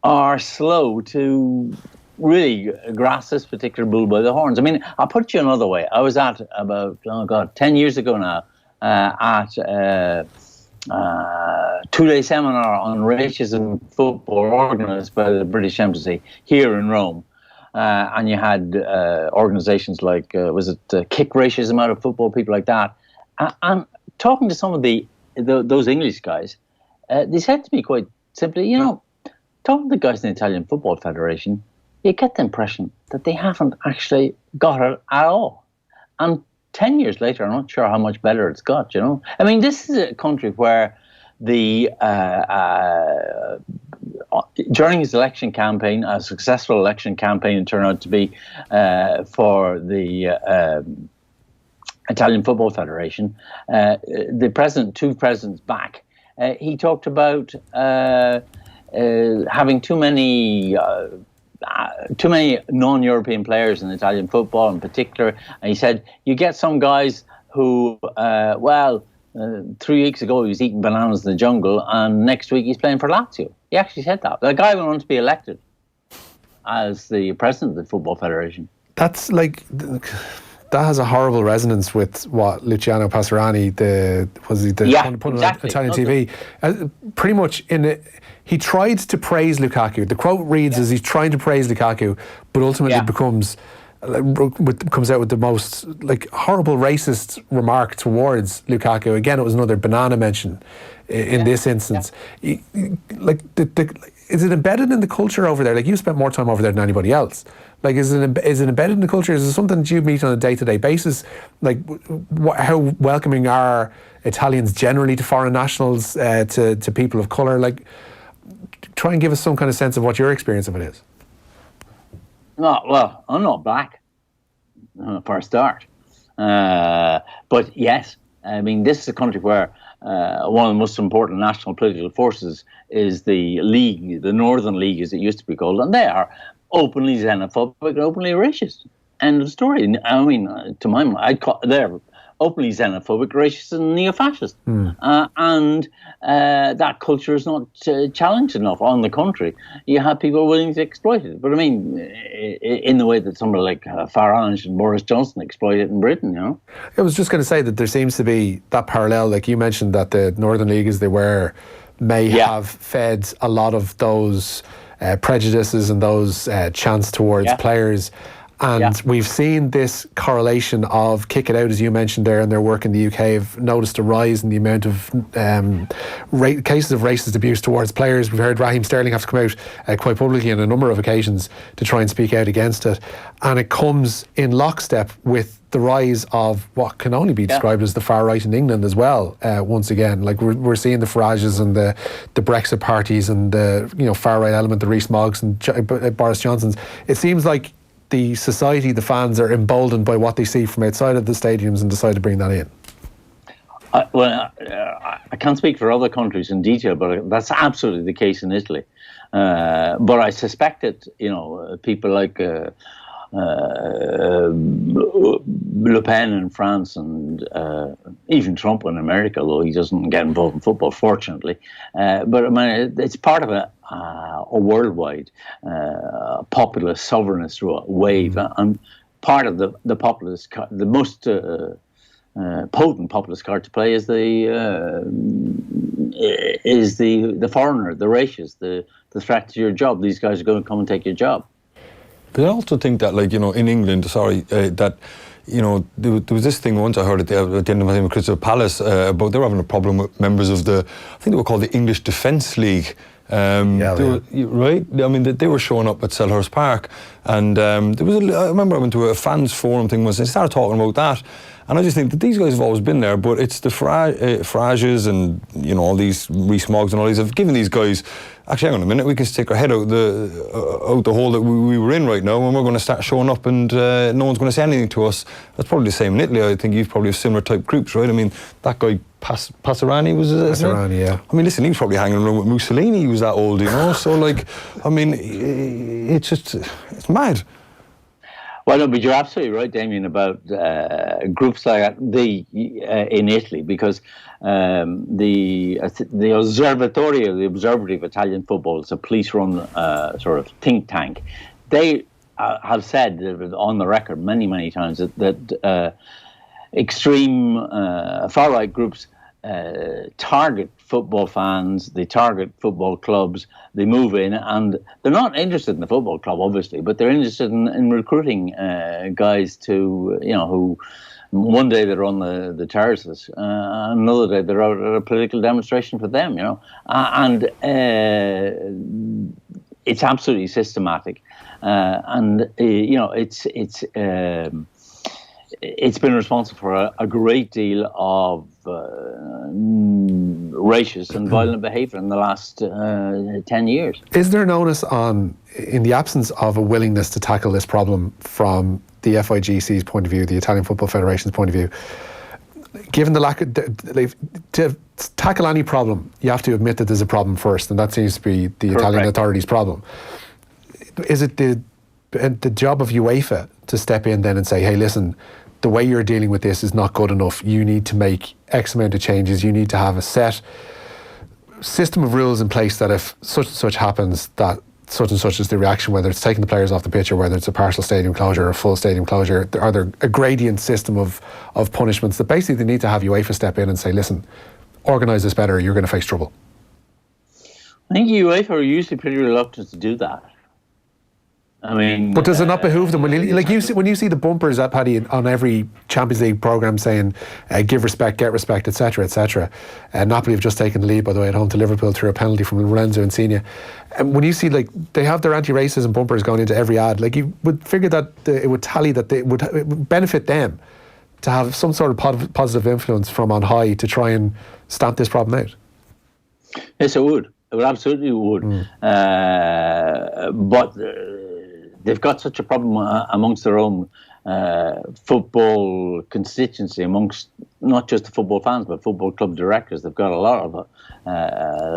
are slow to really grasp this particular bull by the horns. I mean, I'll put you another way. I was at about 10 years ago now at a 2-day seminar on racism football organised by the British Embassy here in Rome. And you had organisations like, Kick Racism Out of Football, people like that. And talking to some of those English guys, they said to me quite simply, talking to the guys in the Italian Football Federation, you get the impression that they haven't actually got it at all. And 10 years later, I'm not sure how much better it's got, I mean, this is a country where during his election campaign, a successful election campaign turned out to be for the Italian Football Federation. The president, 2 presidents back, he talked about having too many non-European players in Italian football in particular. And he said, you get some guys who, 3 weeks ago he was eating bananas in the jungle, and next week he's playing for Lazio. He actually said that. The guy went on to be elected as the president of the Football Federation. That's like... That has a horrible resonance with what Luciano Passerani, put on Italian TV. Pretty much he tried to praise Lukaku. The quote reads as he's trying to praise Lukaku, but ultimately comes out with the most horrible racist remark towards Lukaku. Again, it was another banana mention in this instance. Is it embedded in the culture over there? You spent more time over there than anybody else. Is it embedded in the culture? Is it something that you meet on a day-to-day basis? How welcoming are Italians generally to foreign nationals, to people of colour? Try and give us some kind of sense of what your experience of it is. No, well, I'm not black, for a start. But yes, I mean, this is a country where one of the most important national political forces is the League, the Northern League as it used to be called, and they are openly xenophobic and openly racist. End of story. I mean, to my mind, they're openly xenophobic, racist and neo-fascist. And that culture is not challenged enough. On the contrary, you have people willing to exploit it. But I mean, in the way that somebody like Farage and Boris Johnson exploit it in Britain, I was just going to say that there seems to be that parallel. Like you mentioned that the Northern League, as they were, may have fed a lot of those prejudices and those chants towards players. And we've seen this correlation of Kick It Out, as you mentioned there, and their work in the UK have noticed a rise in the amount of cases of racist abuse towards players. We've heard Raheem Sterling have to come out quite publicly on a number of occasions to try and speak out against it. And it comes in lockstep with the rise of what can only be described as the far right in England as well. Once again, we're seeing the Farages and the Brexit parties and the far right element, the Rees Moggs and Boris Johnsons. It seems like the society, the fans are emboldened by what they see from outside of the stadiums and decide to bring that in. I can't speak for other countries in detail, but that's absolutely the case in Italy. But I suspect that people like Le Pen in France and even Trump in America, though he doesn't get involved in football, fortunately. But I mean, it's part of a worldwide populist sovereignist wave, and part of the populist, the most potent populist card to play is the foreigner, the racist, the threat to your job. These guys are going to come and take your job. But I also think that, in England, that there was this thing once I heard at the end of the Crystal Palace about they were having a problem with members of I think they were called the English Defence League. Right? I mean, they were showing up at Selhurst Park, and there was I remember I went to a fans forum thing once, and they started talking about that. And I just think that these guys have always been there, but it's the Farages and all these Rees Moggs and all these have given these guys. Actually, hang on a minute, we can stick our head out the hole that we were in right now, and we're going to start showing up, and no one's going to say anything to us. That's probably the same in Italy. I think you've probably have similar type groups, right? I mean, that guy Passerani was it? Passerani, yeah. I mean, listen, he was probably hanging around with Mussolini. He was that old, So, I mean, it's mad. Well, no, but you're absolutely right, Damien, about groups like that in Italy, because the Osservatorio, the Observatory of Italian Football, is a police-run sort of think tank. They have said on the record many, many times that extreme far-right groups target football fans, they target football clubs, they move in, and they're not interested in the football club, obviously, but they're interested in recruiting guys to, who one day they're on the terraces, another day they're out at a political demonstration for them, and it's absolutely systematic, and it's been responsible for a great deal of racist and violent behaviour in the last 10 years. Is there an onus in the absence of a willingness to tackle this problem from the FIGC's point of view, the Italian Football Federation's point of view, given the lack of, to tackle any problem, you have to admit that there's a problem first, and that seems to be the Italian authorities' problem. Is it the job of UEFA to step in then and say, hey, listen, the way you're dealing with this is not good enough. You need to make X amount of changes. You need to have a set system of rules in place that if such and such happens, that such and such is the reaction, whether it's taking the players off the pitch or whether it's a partial stadium closure or a full stadium closure. Are there a gradient system of punishments that basically they need to have UEFA step in and say, listen, organise this better, you're going to face trouble? I think UEFA are usually pretty reluctant to do that. I mean, but does it not behoove them when you see the bumpers at Paddy on every Champions League programme saying give respect, get respect, etc., etc. Napoli have just taken the lead, by the way, at home to Liverpool through a penalty from Lorenzo Insigne. And when you see they have their anti-racism bumpers going into every ad, you would figure that it would tally that it would benefit them to have some sort of positive influence from on high to try and stamp this problem out. Yes, it would. It would absolutely would. But they've got such a problem amongst their own football constituency, amongst not just the football fans but football club directors. They've got a lot of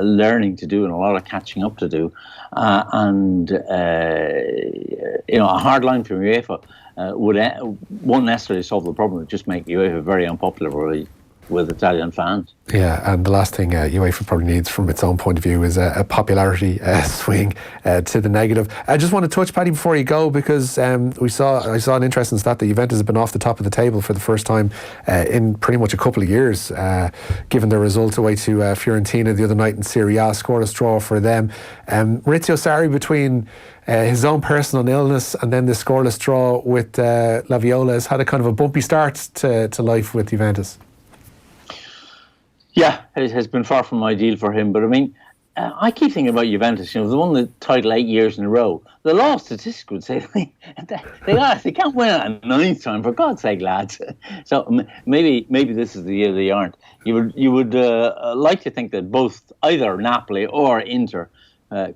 learning to do and a lot of catching up to do, and a hard line from UEFA won't necessarily solve the problem. It would just make UEFA very unpopular with Italian fans. Yeah, and the last thing UEFA probably needs from its own point of view is a popularity swing to the negative. I just want to touch, Paddy, before you go, because I saw an interesting stat that Juventus has been off the top of the table for the first time in pretty much a couple of years, given their result away to Fiorentina the other night in Serie A, scoreless draw for them. Maurizio Sarri, between his own personal illness and then the scoreless draw with La Viola, has had a kind of a bumpy start to life with Juventus. Yeah, it has been far from ideal for him. But I mean, I keep thinking about Juventus. They won the title 8 years in a row. The law of statistics would say they can't win it a ninth time. For God's sake, lads. So maybe this is the year they aren't. You would like to think that both either Napoli or Inter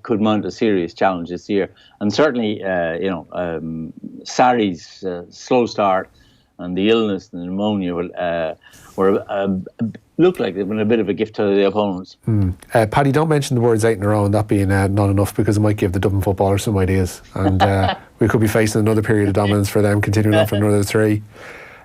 could mount a serious challenge this year. And certainly, Sarri's slow start and the illness and the pneumonia look like they've been a bit of a gift to the opponents. Paddy, don't mention the words 8 in a row and that being not enough, because it might give the Dublin footballers some ideas, and we could be facing another period of dominance for them, continuing on for another 3.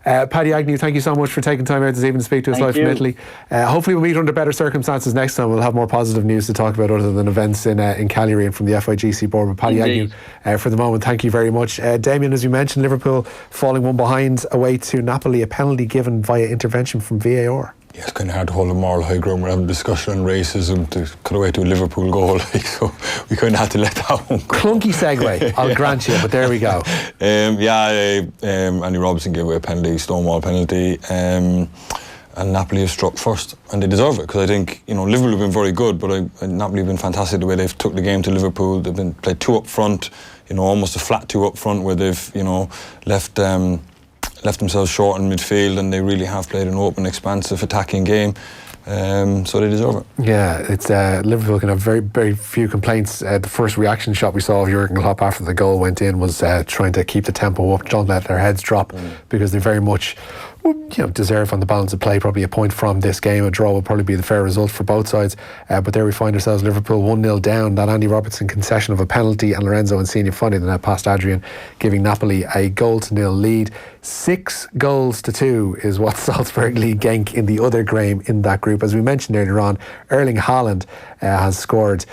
Paddy Agnew, thank you so much for taking time out this evening to speak to us live from Italy. Hopefully we'll meet under better circumstances next time. We'll have more positive news to talk about other than events in Cagliari and from the FIGC board. But Paddy Agnew, for the moment, thank you very much. Damien, as you mentioned, Liverpool falling one behind away to Napoli, a penalty given via intervention from VAR. Yeah, it's kind of hard to hold a moral high ground. We're having a discussion on racism to cut away to a Liverpool goal, so we kind of had to let that one go. Clunky segue, I'll grant you, but there we go. Andy Robertson gave away a penalty, stonewall penalty, and Napoli have struck first, and they deserve it, because I think Liverpool have been very good, but Napoli have been fantastic the way they've took the game to Liverpool. They've been played 2 up front, almost a flat 2 up front, where they've left themselves short in midfield, and they really have played an open, expansive, attacking game. So they deserve it. Yeah, it's Liverpool can have very, very few complaints. The first reaction shot we saw of Jurgen Klopp after the goal went in was trying to keep the tempo up, don't let their heads drop, because they very much deserve on the balance of play probably a point from this game. A draw would probably be the fair result for both sides, but there we find ourselves, Liverpool 1-0 down. That Andy Robertson concession of a penalty and Lorenzo Insigne finding the net past Adrian, giving Napoli a 0-0 lead. 6-2 is what Salzburg lead Genk in the other game in that group. As we mentioned earlier on, Erling Haaland has scored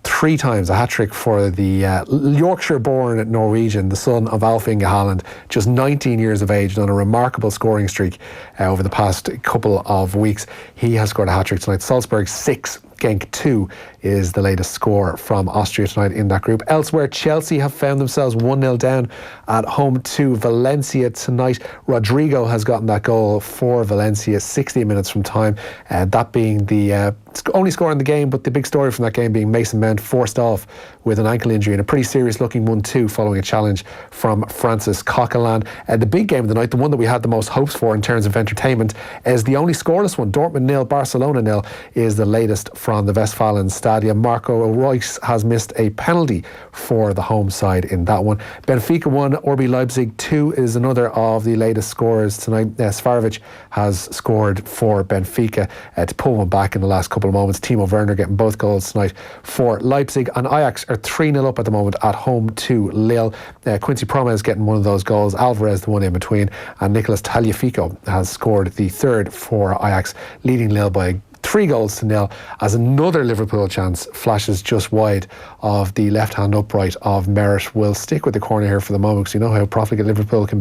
3 times, a hat-trick for the Yorkshire-born Norwegian, the son of Alf Inge Haaland, just 19 years of age, done a remarkable scoring scoring streak over the past couple of weeks. He has scored a hat-trick tonight. Salzburg 6, Genk 2 is the latest score from Austria tonight in that group. Elsewhere, Chelsea have found themselves 1-0 down at home to Valencia tonight. Rodrigo has gotten that goal for Valencia 60 minutes from time, that being the only score in the game, but the big story from that game being Mason Mount forced off with an ankle injury and a pretty serious looking 1-2 following a challenge from Francis Coquelin. The big game of the night, the one that we had the most hopes for in terms of entertainment, is the only scoreless one. Dortmund 0, Barcelona 0 is the latest from the Westfalenstadion. Marco Reus has missed a penalty for the home side in that one. Benfica 1, RB Leipzig 2 is another of the latest scorers tonight. Svarovic has scored for Benfica to pull one back in the last couple of moments. Timo Werner getting both goals tonight for Leipzig, and Ajax are 3-0 up at the moment at home to Lille. Quincy Promes getting one of those goals, Alvarez the one in between, and Nicolas Tagliafico has scored the third for Ajax, leading Lille by 3-0 as another Liverpool chance flashes just wide of the left-hand upright of Merritt. Will stick with the corner here for the moment because you know how profitable Liverpool can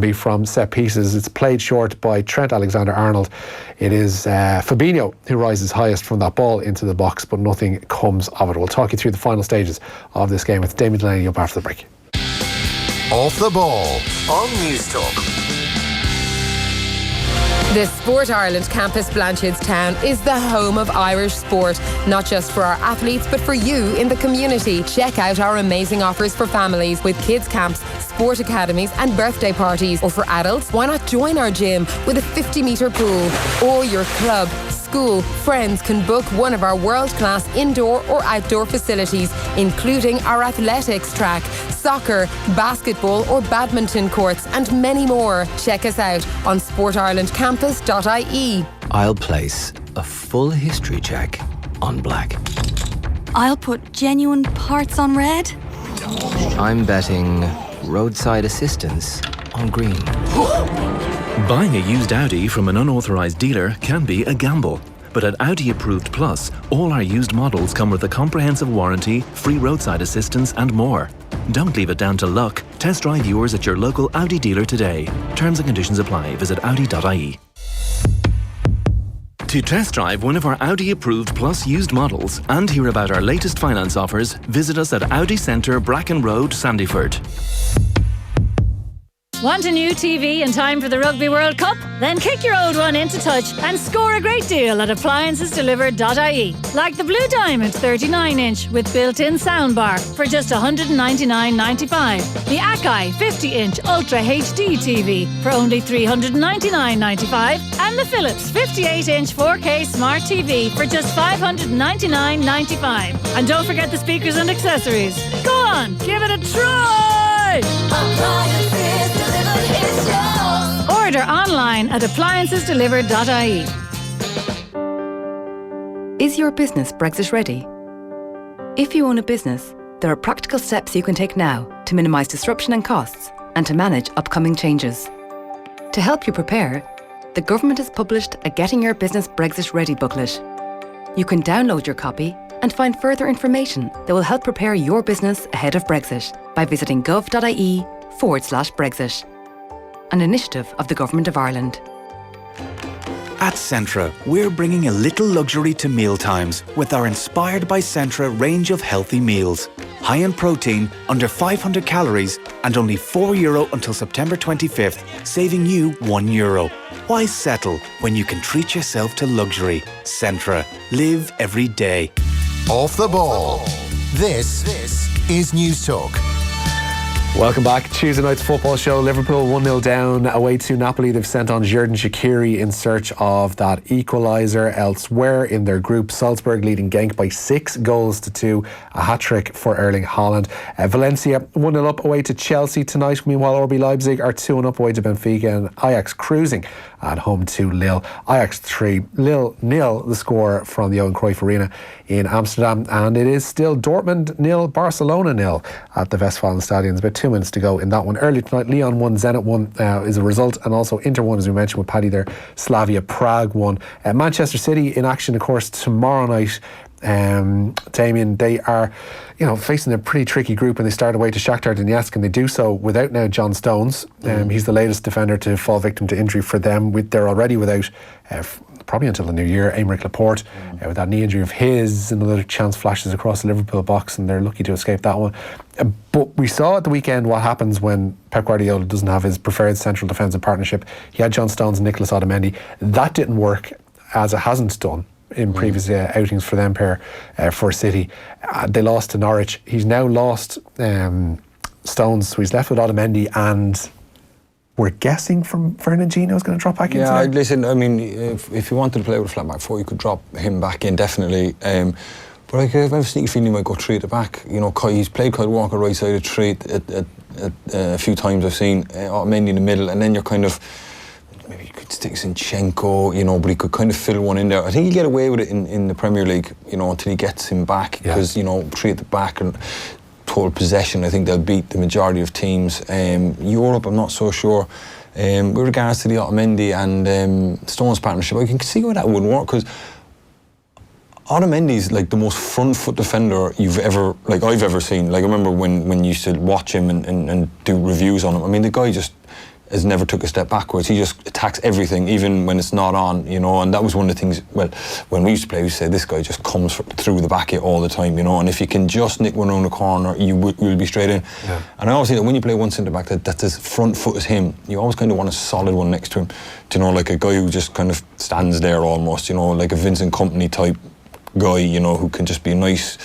be from set pieces. It's played short by Trent Alexander-Arnold. It is Fabinho who rises highest from that ball into the box, but nothing comes of it. We'll talk you through the final stages of this game with Damien Delaney up after the break. Off the ball on News Talk. The Sport Ireland campus Blanchardstown is the home of Irish sport, not just for our athletes but for you in the community. Check out our amazing offers for families with kids camps, sport academies and birthday parties. Or for adults, why not join our gym with a 50-metre pool? Or your club, school, friends can book one of our world-class indoor or outdoor facilities, including our athletics track, soccer, basketball or badminton courts and many more. Check us out on sportirelandcampus.ie. I'll place a full history check on black. I'll put genuine parts on red. I'm betting roadside assistance on green. Buying a used Audi from an unauthorised dealer can be a gamble. But at Audi Approved Plus, all our used models come with a comprehensive warranty, free roadside assistance and more. Don't leave it down to luck. Test drive yours at your local Audi dealer today. Terms and conditions apply. Visit audi.ie. To test drive one of our Audi Approved Plus used models and hear about our latest finance offers, visit us at Audi Centre, Bracken Road, Sandyford. Want a new TV in time for the Rugby World Cup? Then kick your old one into touch and score a great deal at appliancesdelivered.ie. Like the Blue Diamond 39-inch with built-in soundbar for just $199.95. The Akai 50-inch Ultra HD TV for only $399.95. And the Philips 58-inch 4K Smart TV for just $599.95. And don't forget the speakers and accessories. Go on, give it a try! Order online at appliancesdelivered.ie. Is your business Brexit ready? If you own a business, there are practical steps you can take now to minimise disruption and costs and to manage upcoming changes. To help you prepare, the government has published a Getting Your Business Brexit Ready booklet. You can download your copy and find further information that will help prepare your business ahead of Brexit by visiting gov.ie/Brexit. An initiative of the Government of Ireland. At Centra, we're bringing a little luxury to mealtimes with our Inspired by Centra range of healthy meals. High in protein, under 500 calories, and only €4 until September 25th, saving you €1. Why settle when you can treat yourself to luxury? Centra. Live every day. Off the ball. This is News Talk. Welcome back. Tuesday night's football show. Liverpool 1-0 down away to Napoli. They've sent on Xherdan Shaqiri in search of that equaliser. Elsewhere in their group, Salzburg leading Genk by 6-2. A hat-trick for Erling Haaland. Valencia 1-0 up away to Chelsea tonight. Meanwhile, RB Leipzig are 2-1 up away to Benfica, and Ajax cruising at home to Lille. Ajax 3, Lille 0, the score from the Johan Cruyff Arena in Amsterdam. And it is still Dortmund 0, Barcelona 0 at the Westfalenstadion. There's about 2 minutes to go in that one. Earlier tonight, Lyon 1, Zenit 1 is a result, and also Inter 1, as we mentioned with Paddy there, Slavia Prague 1. Manchester City in action, of course, tomorrow night Damien, they are, facing a pretty tricky group, and they start away to Shakhtar Donetsk, and they do so without now John Stones. He's the latest defender to fall victim to injury for them. They're already without, probably until the new year, Aymeric Laporte, with that knee injury of his. Another chance flashes across the Liverpool box, and they're lucky to escape that one. But we saw at the weekend what happens when Pep Guardiola doesn't have his preferred central defensive partnership. He had John Stones and Nicolas Otamendi. That didn't work, as it hasn't done in previous outings for them pair for City. They lost to Norwich. He's now lost Stones, so he's left with Otamendi, and we're guessing from Fernandinho is going to drop back in. Yeah, listen, I mean, if you wanted to play with a flat back four, you could drop him back in, definitely. But I have a sneaky feeling he might go three at the back. He's played Kyle Walker right side of three a few times I've seen, Otamendi in the middle, and then you're kind of, maybe you could stick Zinchenko, but he could kind of fill one in there. I think he'll get away with it in the Premier League, until he gets him back, because, three at the back and total possession, I think they'll beat the majority of teams. Europe, I'm not so sure. With regards to the Otamendi and Stones partnership, I can see why that wouldn't work, because Otamendi's like the most front foot defender I've ever seen. Like, I remember when you used to watch him and do reviews on him. I mean, the guy just has never took a step backwards. He just attacks everything, even when it's not on, and that was one of the things, well, when we used to play, we used to say, this guy just comes through the back all the time, and if you can just nick one around the corner, you'll be straight in. Yeah. And I always think that when you play one centre-back that's as front foot as him, you always kind of want a solid one next to him, like a guy who just kind of stands there almost, like a Vincent Kompany type guy, who can just be a nice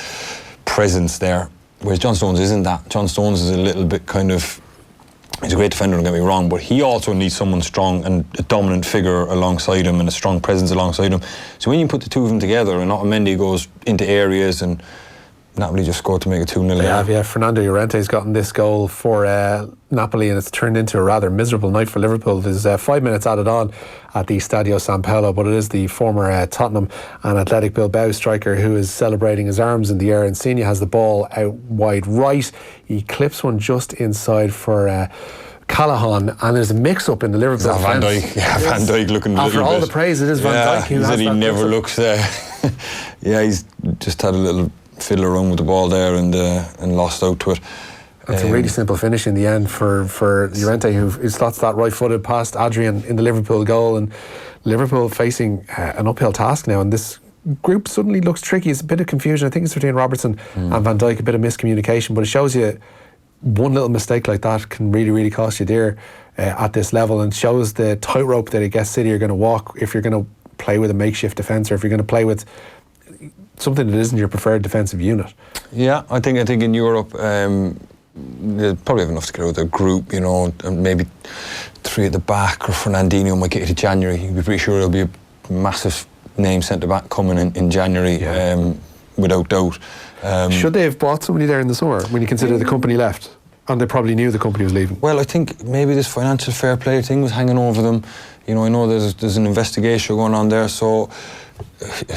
presence there. Whereas John Stones isn't that. John Stones is a little bit kind of, he's a great defender, don't get me wrong, but he also needs someone strong and a dominant figure alongside him and a strong presence alongside him. So when you put the two of them together and Otamendi goes into areas, and Napoli just scored to make it 2-0. Yeah. Fernando Llorente's gotten this goal for Napoli, and it's turned into a rather miserable night for Liverpool. There's 5 minutes added on at the Stadio San Paolo, but it is the former Tottenham and Athletic Bilbao striker who is celebrating his arms in the air. Insigne has the ball out wide right. He clips one just inside for Callahan, and there's a mix-up in the Liverpool defence. Van Dijk, Van Dijk looking a little bit. After all the praise, it is Van Dijk who he said he never looks there. Yeah, he's just had a little fiddle around with the ball there and lost out to it. It's a really simple finish in the end for Llorente, who slots that right-footed past Adrian in the Liverpool goal, and Liverpool facing an uphill task now, and this group suddenly looks tricky. It's a bit of confusion. I think it's between Robertson and Van Dijk, a bit of miscommunication, but it shows you one little mistake like that can really, really cost you dear at this level, and shows the tightrope that I guess City are going to walk if you're going to play with a makeshift defence, or if you're going to play with something that isn't your preferred defensive unit. Yeah, I think in Europe they'll probably have enough to get out of their group, and maybe three at the back, or Fernandinho might get you to January. You'd be pretty sure there'll be a massive name centre-back coming in January, without doubt. Should they have bought somebody there in the summer, when you consider the company left? And they probably knew the company was leaving. Well, I think maybe this financial fair play thing was hanging over them. I know there's an investigation going on there, so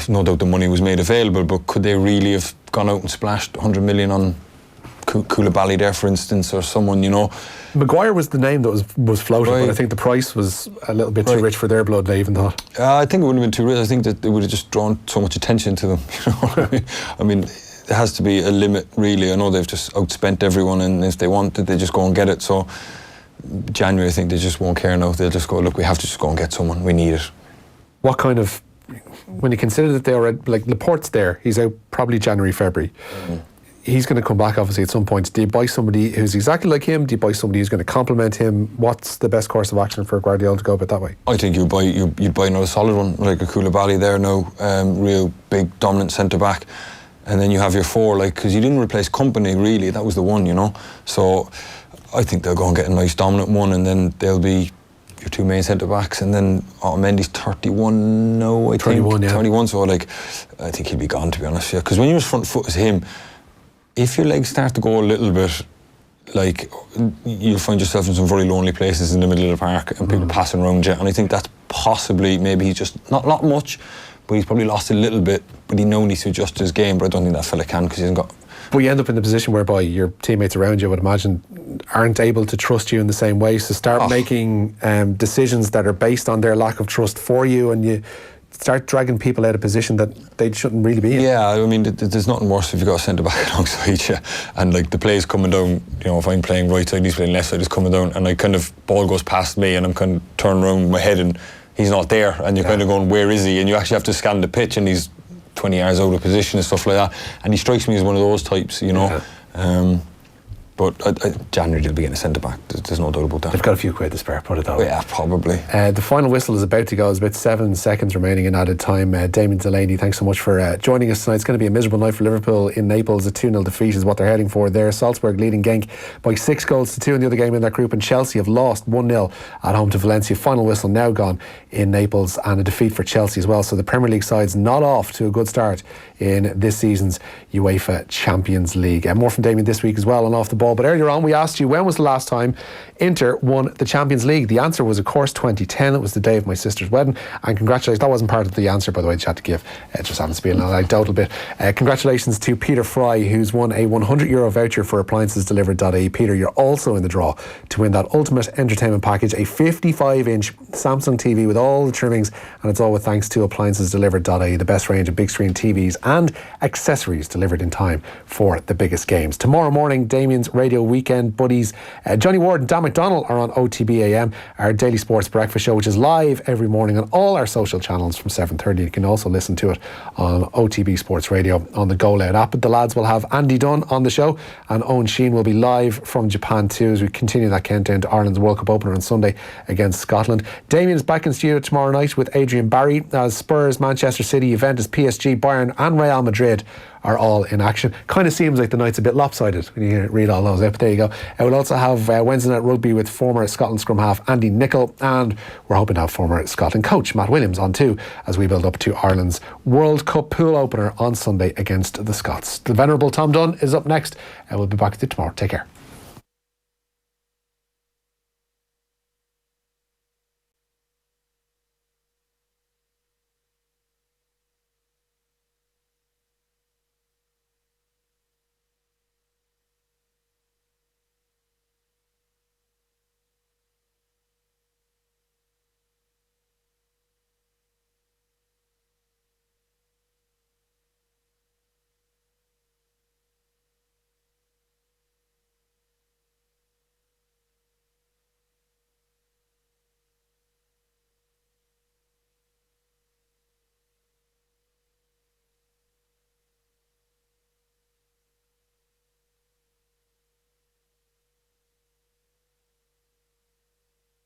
no doubt the money was made available, but could they really have gone out and splashed 100 million on Koulibaly there, for instance, or someone, Maguire was the name that was floated, but I think the price was a little bit too rich for their blood, they even thought. I think it wouldn't have been too rich. I think that it would have just drawn so much attention to them. I mean, there has to be a limit, really. I know they've just outspent everyone, and if they want it, they just go and get it. So January, I think they just won't care now. They'll just go, look, we have to just go and get someone. We need it. What kind of, when you consider that they already, like Laporte's there, he's out probably January, February. He's going to come back obviously at some point. Do you buy somebody who's exactly like him? Do you buy somebody who's going to complement him? What's the best course of action for Guardiola to go about that way? I think you'd buy another solid one, like a Koulibaly there now, real big dominant centre back, and then you have your four, because you didn't replace Kompany really. That was the one, So I think they'll go and get a nice dominant one, and then they'll be your two main centre backs, and then Otamendi's 31 now, I think. 31, yeah. 31, so I think he'll be gone, to be honest. Because when you're as front foot as him, if your legs start to go a little bit, you'll find yourself in some very lonely places in the middle of the park, and people passing around you. And I think that's possibly, maybe he's just not much, but he's probably lost a little bit. But he now needs to adjust his game. But I don't think that fella can, because he hasn't got. But you end up in the position whereby your teammates around you, I would imagine, aren't able to trust you in the same way. So start making decisions that are based on their lack of trust for you, and you start dragging people out of position that they shouldn't really be in. Yeah, I mean, there's nothing worse if you've got a centre back alongside you and like the play's coming down, you know, if I'm playing right side, he's playing left side, it's coming down, and like kind of ball goes past me and I'm kind of turning around with my head and he's not there, and you're kind of going, where is he? And you actually have to scan the pitch and he's 20 yards out of position and stuff like that, and he strikes me as one of those types, you know. But January they'll be getting a centre back. There's no doubt about that. They've got a few quid to spare, put it that way. Yeah, probably. The final whistle is about to go. There's about 7 seconds remaining in added time. Damien Delaney, thanks so much for joining us tonight. It's going to be a miserable night for Liverpool in Naples. A 2-0 defeat is what they're heading for there. Salzburg leading Genk by 6-2 in the other game in that group, and Chelsea have lost 1-0 at home to Valencia. Final whistle now gone in Naples, and a defeat for Chelsea as well. So the Premier League side's not off to a good start in this season's UEFA Champions League. More from Damien this week as well and off the ball. But earlier on we asked you, when was the last time Inter won the Champions League? The answer was, of course, 2010. It was the day of my sister's wedding. And congratulations, that wasn't part of the answer, by the way, that you had to give. Just happens to be an anecdotal bit. Congratulations to Peter Fry, who's won a €100 voucher for appliances delivered.ie. Peter, you're also in the draw to win that ultimate entertainment package, a 55-inch Samsung TV with all the trimmings, and it's all with thanks to appliances delivered.ie, the best range of big screen TVs and accessories delivered in time for the biggest games. Tomorrow morning, Damien's Radio Weekend buddies Johnny Ward and Dan McDonnell are on OTB AM, our daily sports breakfast show, which is live every morning on all our social channels from 7:30. You can also listen to it on OTB Sports Radio on the Go Loud app. But the lads will have Andy Dunn on the show, and Owen Sheen will be live from Japan too, as we continue that countdown to Ireland's World Cup opener on Sunday against Scotland. Damien is back in studio tomorrow night with Adrian Barry as Spurs, Manchester City, Juventus, PSG, Bayern and Real Madrid are all in action. Kind of seems like the night's a bit lopsided when you read all those out, but there you go. We'll also have Wednesday Night Rugby with former Scotland scrum half Andy Nicholl, and we're hoping to have former Scotland coach Matt Williams on too, as we build up to Ireland's World Cup pool opener on Sunday against the Scots. The venerable Tom Dunn is up next, and we'll be back with you tomorrow. Take care.